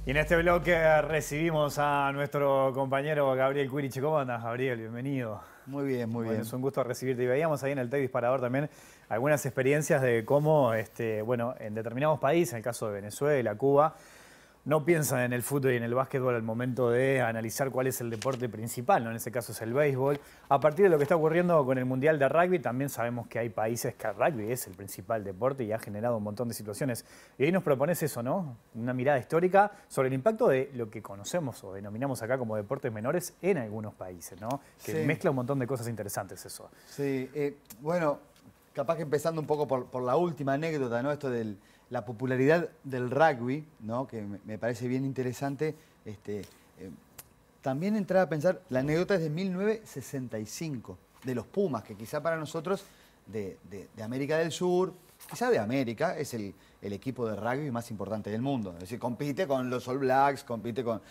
Y en este bloque recibimos a nuestro compañero Gabriel Cuirichi. ¿Cómo andas, Gabriel? Bienvenido. Muy bien, muy bien. Es un gusto recibirte. Y veíamos ahí en el TEC Disparador también algunas experiencias de cómo, bueno, en determinados países, en el caso de Venezuela, Cuba, no piensan en el fútbol y en el básquetbol al momento de analizar cuál es el deporte principal, ¿no? En ese caso es el béisbol. A partir de lo que está ocurriendo con el Mundial de Rugby, también sabemos que hay países que el rugby es el principal deporte y ha generado un montón de situaciones. Y ahí nos propones eso, ¿no? Una mirada histórica sobre el impacto de lo que conocemos o denominamos acá como deportes menores en algunos países, ¿no? Que Sí. mezcla un montón de cosas interesantes eso. Sí, bueno, capaz que empezando un poco por la última anécdota, ¿no? Esto de la popularidad del rugby, ¿no? Que me parece bien interesante. También entrar a pensar, la anécdota es de 1965, de los Pumas, que quizá para nosotros de América del Sur, quizá de América, es el equipo de rugby más importante del mundo. Es decir, compite con los All Blacks, compite con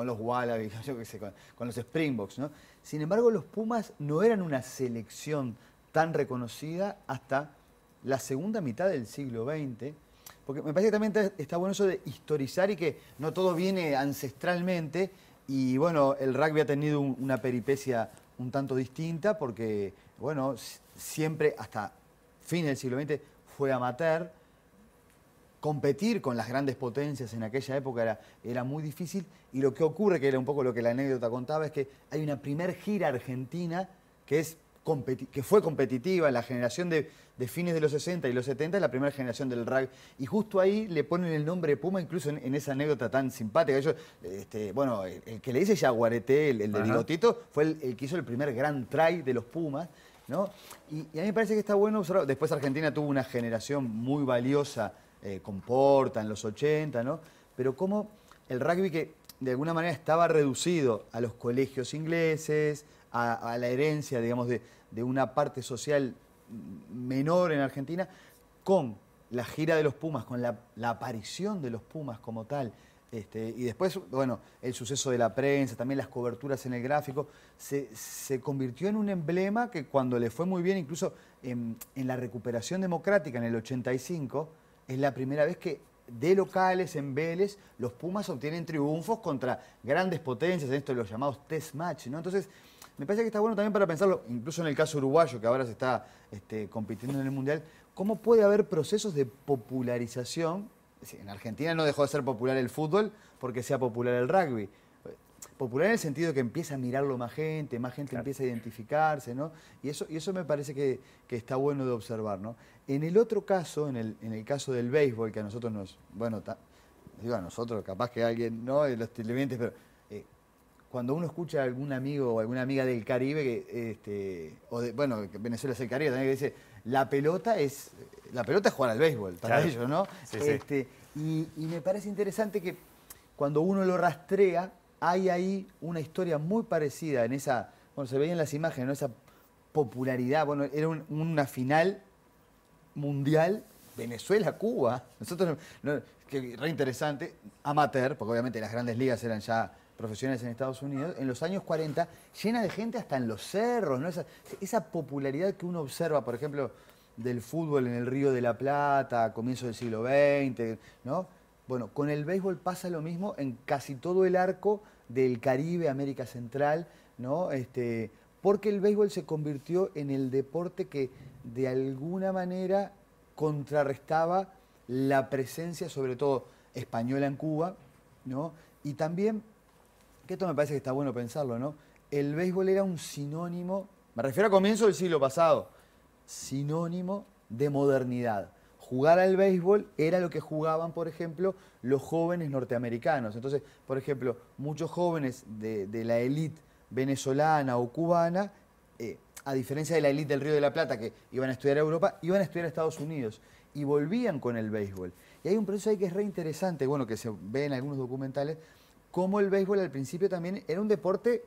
los Wallabies, yo qué sé, con los Springboks, ¿no? Sin embargo, los Pumas no eran una selección tan reconocida hasta la segunda mitad del siglo XX, porque me parece que también está bueno eso de historizar y que no todo viene ancestralmente. Y bueno, el rugby ha tenido una peripecia un tanto distinta porque, bueno, siempre hasta fines del siglo XX fue amateur. Competir con las grandes potencias en aquella época era muy difícil, y lo que ocurre, que era un poco lo que la anécdota contaba, es que hay una primer gira argentina que fue competitiva en la generación de fines de los 60 y los 70, es la primera generación del rugby, y justo ahí le ponen el nombre de Puma, incluso en esa anécdota tan simpática. Bueno, el que le dice Yaguareté, el de Bigotito, fue el que hizo el primer gran try de los Pumas, ¿no? Y a mí me parece que está bueno observar. Después Argentina tuvo una generación muy valiosa, con Porta en los 80, ¿no? Pero cómo el rugby, que de alguna manera estaba reducido a los colegios ingleses, a la herencia, digamos, de una parte social menor en Argentina, con la gira de los Pumas, con la aparición de los Pumas como tal, y después, bueno, el suceso de la prensa, también las coberturas en el gráfico, se convirtió en un emblema que cuando le fue muy bien, incluso en la recuperación democrática en el 85, es la primera vez que de locales en Vélez los Pumas obtienen triunfos contra grandes potencias, en esto de los llamados test match, ¿no? Entonces, me parece que está bueno también para pensarlo, incluso en el caso uruguayo, que ahora se está compitiendo en el Mundial, cómo puede haber procesos de popularización. En Argentina no dejó de ser popular el fútbol porque sea popular el rugby. Popular en el sentido de que empieza a mirarlo más gente claro, empieza a identificarse, ¿no? Y eso me parece que está bueno de observar, ¿no? En el otro caso, en el caso del béisbol, que a nosotros digo a nosotros, capaz que alguien, ¿no? De los televidentes, pero cuando uno escucha a algún amigo o alguna amiga del Caribe, bueno, Venezuela es el Caribe, también que dice, la pelota es jugar al béisbol, para claro, ellos, ¿no? Sí, sí. Y me parece interesante que cuando uno lo rastrea, hay ahí una historia muy parecida en esa, bueno, se veía en las imágenes, ¿no? Esa popularidad, bueno, era una final mundial Venezuela-Cuba. Nosotros, que re interesante, amateur, porque obviamente las grandes ligas eran ya profesionales en Estados Unidos, en los años 40, llena de gente hasta en los cerros, ¿no? Esa popularidad que uno observa, por ejemplo, del fútbol en el Río de la Plata, a comienzos del siglo XX, ¿no? Bueno, con el béisbol pasa lo mismo en casi todo el arco del Caribe, América Central, ¿no? Porque el béisbol se convirtió en el deporte que de alguna manera contrarrestaba la presencia, sobre todo española en Cuba, ¿no? Y también, que esto me parece que está bueno pensarlo, ¿no? El béisbol era un sinónimo, me refiero a comienzo del siglo pasado, sinónimo de modernidad. Jugar al béisbol era lo que jugaban, por ejemplo, los jóvenes norteamericanos. Entonces, por ejemplo, muchos jóvenes de la élite venezolana o cubana, a diferencia de la élite del Río de la Plata, que iban a estudiar a Europa, iban a estudiar a Estados Unidos y volvían con el béisbol. Y hay un proceso ahí que es re interesante, bueno, que se ve en algunos documentales, cómo el béisbol al principio también era un deporte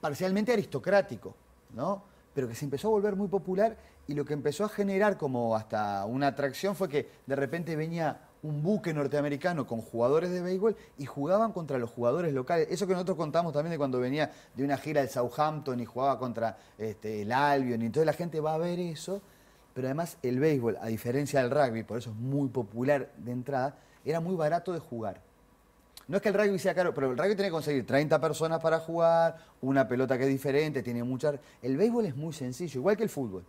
parcialmente aristocrático, ¿no? Pero que se empezó a volver muy popular, y lo que empezó a generar como hasta una atracción fue que de repente venía un buque norteamericano con jugadores de béisbol y jugaban contra los jugadores locales. Eso que nosotros contamos también de cuando venía de una gira de Southampton y jugaba contra el Albion, y entonces la gente va a ver eso, pero además el béisbol, a diferencia del rugby, por eso es muy popular de entrada, era muy barato de jugar. no es que el rugby sea caro, pero el rugby tiene que conseguir 30 personas para jugar, una pelota que es diferente, tiene mucha... El béisbol es muy sencillo, igual que el fútbol,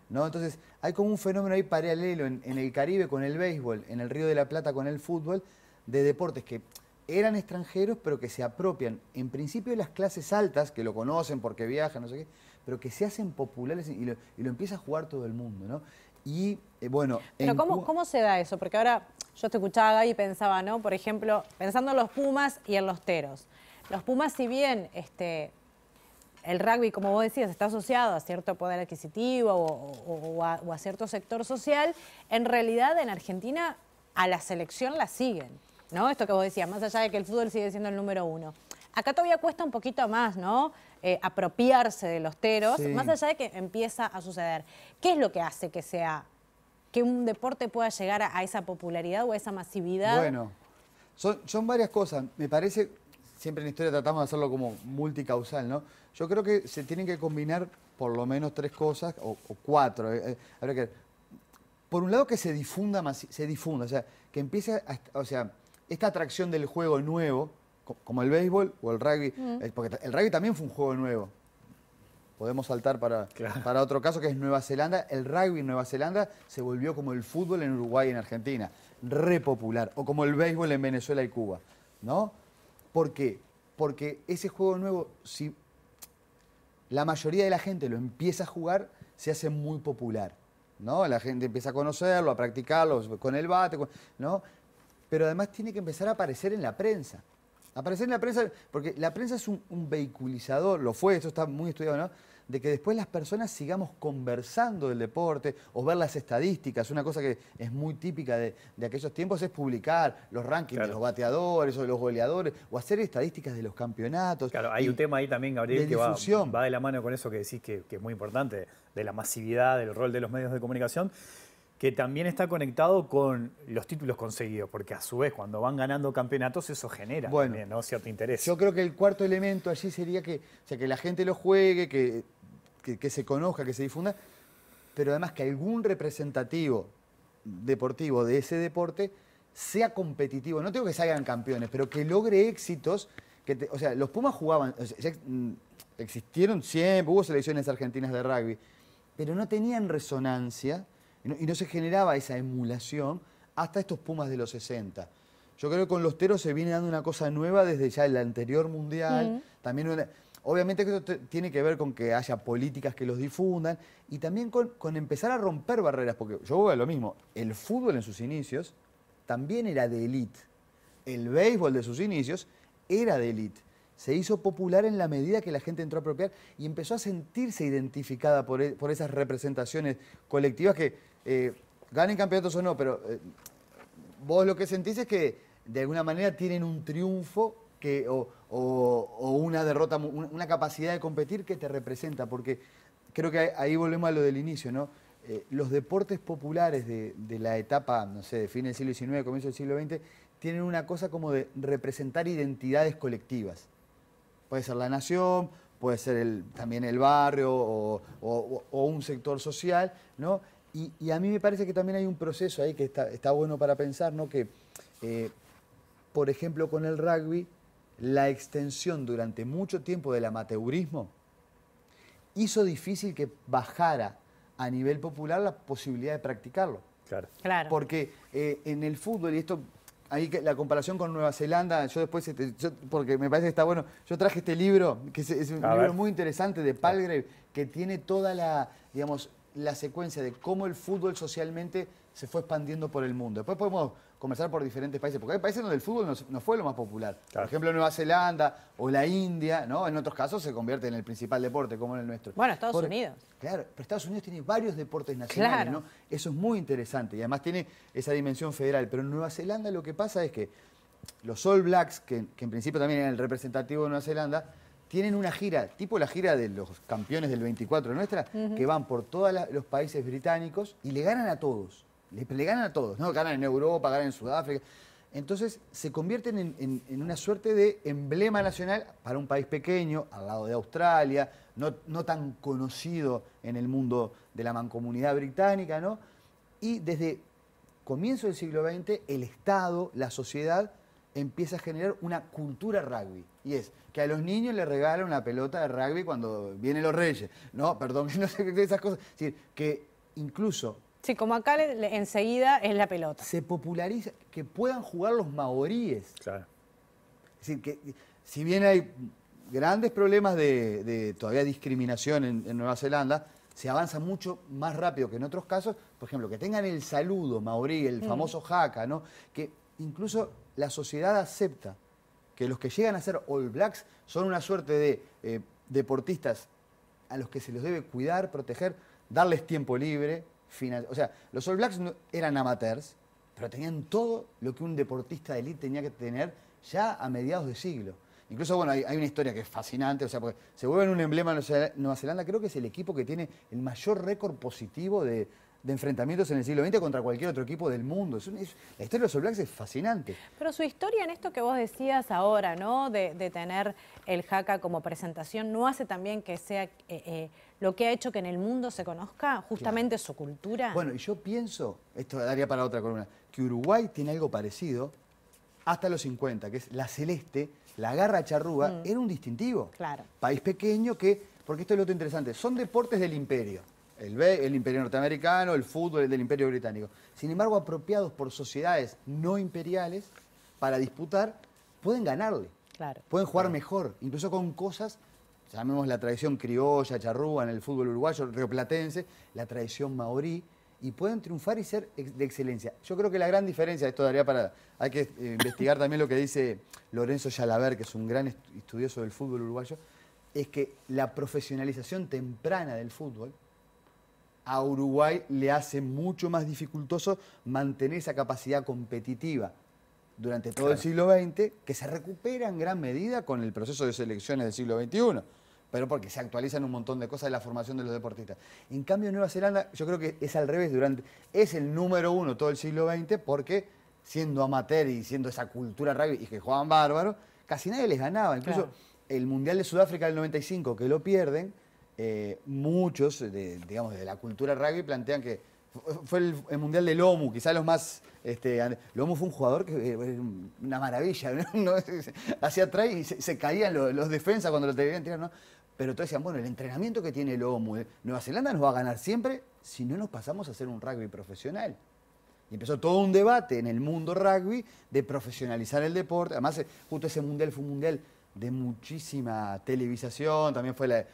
¿no? Entonces, hay como un fenómeno ahí paralelo en el Caribe con el béisbol, en el Río de la Plata con el fútbol, de deportes que eran extranjeros, pero que se apropian, en principio, de las clases altas, que lo conocen porque viajan, no sé qué, pero que se hacen populares y lo empieza a jugar todo el mundo, ¿no? Y, bueno... Pero ¿cómo se da eso? Porque ahora yo te escuchaba a Gaby y pensaba, ¿no? Por ejemplo, pensando en los Pumas y en los Teros. Los Pumas, si bien el rugby, como vos decías, está asociado a cierto poder adquisitivo o a cierto sector social, en realidad en Argentina a la selección la siguen, ¿no? Esto que vos decías, más allá de que el fútbol sigue siendo el número uno. Acá todavía cuesta un poquito más, ¿no? Apropiarse de los Teros, sí, más allá de que empieza a suceder. ¿Qué es lo que hace que un deporte pueda llegar a esa popularidad o a esa masividad? Bueno, son varias cosas. Me parece, siempre en historia tratamos de hacerlo como multicausal, ¿no? Yo creo que se tienen que combinar por lo menos 3 cosas, o 4. Habrá que, por un lado, que se difunda, o sea, que empiece, o sea, esta atracción del juego nuevo, como el béisbol o el rugby, porque el rugby también fue un juego nuevo. Podemos saltar para otro caso, que es Nueva Zelanda. El rugby en Nueva Zelanda se volvió como el fútbol en Uruguay y en Argentina, re popular, o como el béisbol en Venezuela y Cuba, ¿no? ¿Por qué? Porque ese juego nuevo, si la mayoría de la gente lo empieza a jugar, se hace muy popular, ¿no? La gente empieza a conocerlo, a practicarlo con el bate, ¿no? Pero además tiene que empezar a aparecer en la prensa. Aparecer en la prensa, porque la prensa es un vehiculizador, lo fue, esto está muy estudiado, ¿no? De que después las personas sigamos conversando del deporte o ver las estadísticas. Una cosa que es muy típica de aquellos tiempos es publicar los rankings de los bateadores o de los goleadores o hacer estadísticas de los campeonatos. Claro, hay un tema ahí también, Gabriel, que va de la mano con eso que decís que es muy importante, de la masividad, del rol de los medios de comunicación, que también está conectado con los títulos conseguidos, porque a su vez cuando van ganando campeonatos eso genera también, ¿no? Cierto interés. Yo creo que el cuarto elemento allí sería que la gente lo juegue, que se conozca, que se difunda, pero además que algún representativo deportivo de ese deporte sea competitivo. No tengo que salgan campeones, pero que logre éxitos. O sea, los Pumas jugaban, o sea, ya existieron siempre, hubo selecciones argentinas de rugby, pero no tenían resonancia y no se generaba esa emulación hasta estos Pumas de los 60. Yo creo que con los Teros se viene dando una cosa nueva desde ya el anterior mundial. También obviamente que esto tiene que ver con que haya políticas que los difundan y también con empezar a romper barreras, porque yo voy a lo mismo, el fútbol en sus inicios también era de élite. El béisbol de sus inicios era de élite. Se hizo popular en la medida que la gente entró a apropiar y empezó a sentirse identificada por esas representaciones colectivas que ganen campeonatos o no, pero vos lo que sentís es que de alguna manera tienen un triunfo o una derrota, una capacidad de competir que te representa, porque creo que ahí volvemos a lo del inicio, ¿no? Los deportes populares de la etapa, no sé, de fin del siglo XIX, comienzo del siglo XX, tienen una cosa como de representar identidades colectivas. Puede ser la nación, puede ser también el barrio o un sector social, ¿no? Y a mí me parece que también hay un proceso ahí que está bueno para pensar, ¿no? Que, por ejemplo, con el rugby, la extensión durante mucho tiempo del amateurismo hizo difícil que bajara a nivel popular la posibilidad de practicarlo. Claro. Porque en el fútbol, y esto, ahí la comparación con Nueva Zelanda, yo después, porque me parece que está bueno, yo traje este libro, que es un libro muy interesante de Palgrave, que tiene toda la secuencia de cómo el fútbol socialmente se fue expandiendo por el mundo. Después podemos conversar por diferentes países, porque hay países donde el fútbol no fue lo más popular. Por ejemplo, Nueva Zelanda o la India, ¿no? En otros casos se convierte en el principal deporte, como en el nuestro. Bueno, Estados Unidos. Claro, pero Estados Unidos tiene varios deportes nacionales, claro, ¿no? Eso es muy interesante y además tiene esa dimensión federal. Pero en Nueva Zelanda lo que pasa es que los All Blacks, que en principio también eran el representativo de Nueva Zelanda, tienen una gira, tipo la gira de los campeones del 24 nuestra, que van por todos los países británicos y le ganan a todos. Le ganan a todos, ¿no? Ganan en Europa, ganan en Sudáfrica. Entonces se convierten en una suerte de emblema nacional para un país pequeño, al lado de Australia, no tan conocido en el mundo de la mancomunidad británica, ¿no? Y desde comienzo del siglo XX, el Estado, la sociedad, empieza a generar una cultura rugby. Y es que a los niños les regalan una pelota de rugby cuando vienen los reyes. No, perdón, no sé qué esas cosas. Es decir, que incluso Sí, como acá enseguida es la pelota. se populariza que puedan jugar los maoríes. Claro. Es decir, que si bien hay grandes problemas de todavía discriminación en Nueva Zelanda, se avanza mucho más rápido que en otros casos. Por ejemplo, que tengan el saludo maorí, el famoso haka, ¿no? Que incluso la sociedad acepta que los que llegan a ser All Blacks son una suerte de deportistas a los que se los debe cuidar, proteger, darles tiempo libre. O sea, los All Blacks eran amateurs, pero tenían todo lo que un deportista de élite tenía que tener ya a mediados de siglo. Incluso, bueno, hay una historia que es fascinante, o sea, porque se vuelven un emblema de Nueva Zelanda, creo que es el equipo que tiene el mayor récord positivo de enfrentamientos en el siglo XX contra cualquier otro equipo del mundo. La historia de los All Blacks es fascinante. Pero su historia en esto que vos decías ahora, ¿no? De tener el haka como presentación, ¿no hace también que sea lo que ha hecho que en el mundo se conozca justamente su cultura? Bueno, y yo pienso, esto daría para otra columna, que Uruguay tiene algo parecido hasta los 50, que es la celeste, la garra charrúa, era un distintivo. Claro. País pequeño que, porque esto es lo otro interesante, son deportes del imperio. El imperio norteamericano, el fútbol, el del imperio británico. Sin embargo, apropiados por sociedades no imperiales para disputar, pueden ganarle. Claro. Pueden jugar mejor, incluso con cosas, llamemos la tradición criolla, charrúa en el fútbol uruguayo, rioplatense, la tradición maorí, y pueden triunfar y ser de excelencia. Yo creo que la gran diferencia, esto daría para... Hay que investigar también lo que dice Lorenzo Yalaber, que es un gran estudioso del fútbol uruguayo, es que la profesionalización temprana del fútbol a Uruguay le hace mucho más dificultoso mantener esa capacidad competitiva durante todo el siglo XX, que se recupera en gran medida con el proceso de selecciones del siglo XXI, pero porque se actualizan un montón de cosas de la formación de los deportistas. En cambio, en Nueva Zelanda, yo creo que es al revés, es el número uno todo el siglo XX, porque siendo amateur y siendo esa cultura rugby y que jugaban bárbaro, casi nadie les ganaba. Incluso el Mundial de Sudáfrica del 95, que lo pierden, muchos digamos, de la cultura rugby plantean que fue el Mundial de Lomu, quizás los más... Lomu fue un jugador que una maravilla, ¿no? Hacia atrás y se caían los defensas cuando lo tenían tirar, ¿no? Pero todos decían, bueno, el entrenamiento que tiene Lomu, Nueva Zelanda nos va a ganar siempre si no nos pasamos a hacer un rugby profesional. Y empezó todo un debate en el mundo rugby de profesionalizar el deporte. Además, justo ese mundial fue un mundial de muchísima televisación, también fue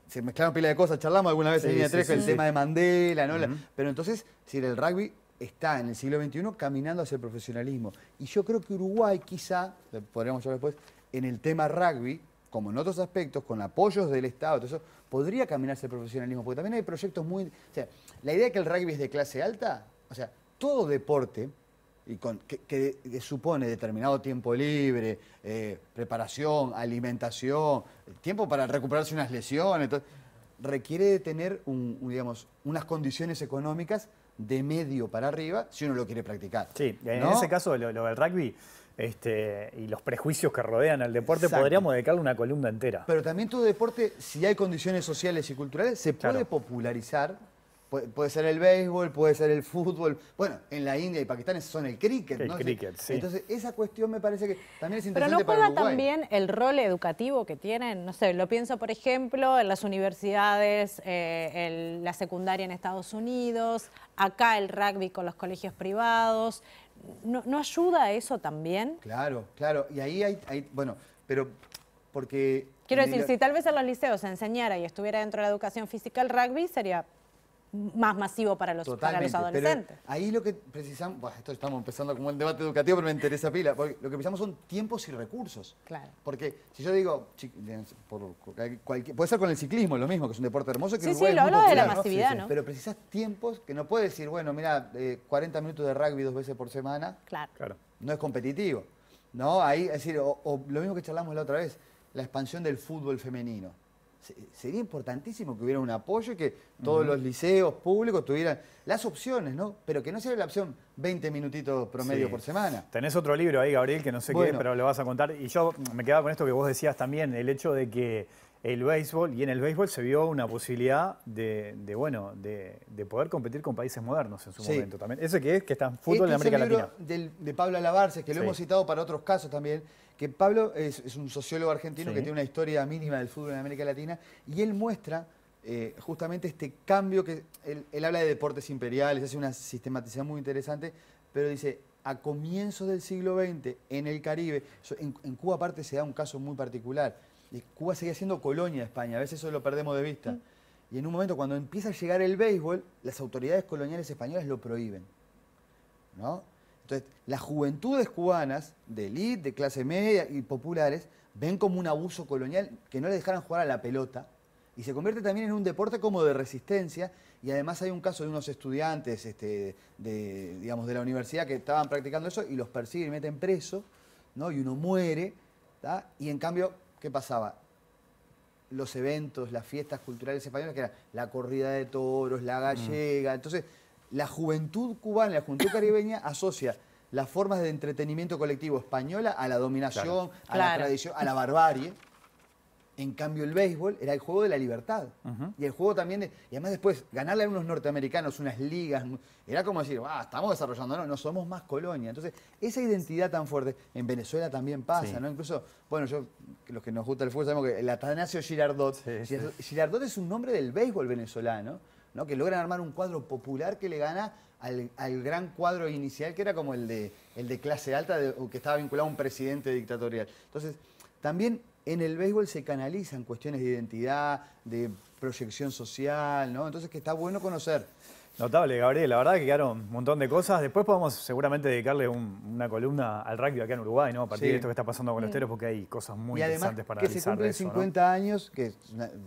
se mezclaron pila de cosas, charlamos alguna vez en línea 3 con el tema de Mandela, ¿no? Pero entonces, si el rugby está en el siglo XXI caminando hacia el profesionalismo. Y yo creo que Uruguay quizá, podríamos hablar después, en el tema rugby, como en otros aspectos, con apoyos del Estado, todo eso, podría caminar hacia el profesionalismo, porque también hay proyectos muy... O sea, la idea de que el rugby es de clase alta, o sea, todo deporte y que supone determinado tiempo libre, preparación, alimentación, tiempo para recuperarse unas lesiones, requiere de tener digamos, unas condiciones económicas de medio para arriba si uno lo quiere practicar. Sí, en ¿no? ese caso lo del rugby y los prejuicios que rodean al deporte, Exacto. podríamos dedicarle una columna entera. Pero también todo deporte, si hay condiciones sociales y culturales, se puede popularizar. Puede ser el béisbol, puede ser el fútbol. Bueno, en la India y Pakistán son el cricket, ¿no? Cricket, sí. Entonces, esa cuestión me parece que también es Pero interesante no para juega Uruguay. también el rol educativo que tienen, no sé, lo pienso por ejemplo en las universidades, la secundaria en Estados Unidos, acá el rugby con los colegios privados. ¿No ayuda a eso también? Claro, claro. Y ahí hay bueno, pero porque... Quiero decir, si tal vez en los liceos se enseñara y estuviera dentro de la educación física el rugby, sería más masivo para los adolescentes. Pero ahí lo que precisamos, bueno, esto estamos empezando como un debate educativo, pero me interesa pila, porque lo que precisamos son tiempos y recursos. Claro. Porque si yo digo, puede ser con el ciclismo lo mismo, que es un deporte hermoso, que Sí, Uruguay sí, es lo muy hablo de la popular, ¿no? masividad, Sí, ¿no? Pero precisas tiempos que no puedes decir, bueno, mira, 40 minutos de rugby 2 veces por semana, Claro. no es competitivo. ¿No? Ahí, es decir, o lo mismo que charlamos la otra vez, la expansión del fútbol femenino. Sería importantísimo que hubiera un apoyo y que todos los liceos públicos tuvieran las opciones, ¿no? Pero que no sea la opción 20 minutitos promedio por semana. Tenés otro libro ahí, Gabriel, que no sé qué es, Bueno. pero lo vas a contar. Y yo me quedaba con esto que vos decías también, el hecho de que el béisbol, y en el béisbol se vio una posibilidad de poder competir con países modernos en su Sí. momento también. ¿Ese qué es? Que está en fútbol en América es el libro Latina. de Pablo Alabarce, que lo Sí. hemos citado para otros casos también, que Pablo es un sociólogo argentino Sí. que tiene una historia mínima del fútbol en América Latina, y él muestra justamente este cambio que él habla de deportes imperiales, hace una sistematización muy interesante, pero dice, a comienzos del siglo XX, en el Caribe, en Cuba aparte se da un caso muy particular, Cuba seguía siendo colonia de España, a veces eso lo perdemos de vista, y en un momento cuando empieza a llegar el béisbol, las autoridades coloniales españolas lo prohíben, ¿no? Entonces, las juventudes cubanas, de élite, de clase media y populares, ven como un abuso colonial que no les dejaran jugar a la pelota, y se convierte también en un deporte como de resistencia, y además hay un caso de unos estudiantes digamos, de la universidad que estaban practicando eso y los persiguen y meten preso, ¿no? Y uno muere, ¿tá? Y en cambio, ¿qué pasaba? Los eventos, las fiestas culturales españolas, que era la corrida de toros, la gallega, entonces la juventud cubana, la juventud caribeña asocia las formas de entretenimiento colectivo española a la dominación, a la tradición, a la barbarie. En cambio, el béisbol era el juego de la libertad. Y el juego también y además después, ganarle a unos norteamericanos, unas ligas, era como decir, estamos desarrollando, no somos más colonia. Entonces, esa identidad tan fuerte, en Venezuela también pasa, Sí. ¿no? Incluso, bueno, los que nos gusta el fútbol sabemos que el Atanasio Girardot, Girardot es un nombre del béisbol venezolano, ¿no? Que logran armar un cuadro popular que le gana al gran cuadro inicial, que era como el de clase alta, que estaba vinculado a un presidente dictatorial. Entonces, también en el béisbol se canalizan cuestiones de identidad, de proyección social, ¿no? Entonces que está bueno conocer. Notable, Gabriel. La verdad que quedaron un montón de cosas. Después podemos seguramente dedicarle una columna al rugby acá en Uruguay, ¿no? A partir Sí. de esto que está pasando con los teros, porque hay cosas muy Y además interesantes para que se analizar de cumplen eso, 50 años, que es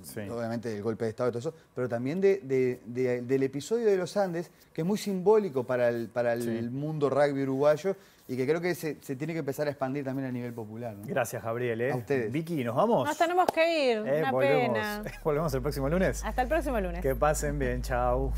Sí. obviamente del golpe de Estado y todo eso, pero también del episodio de los Andes, que es muy simbólico para el Sí. mundo rugby uruguayo y que creo que se tiene que empezar a expandir también a nivel popular, ¿no? Gracias, Gabriel. A ustedes. Vicky, ¿nos vamos? Nos tenemos que ir, una volvemos, pena. volvemos el próximo lunes. Hasta el próximo lunes. Que pasen bien, chao.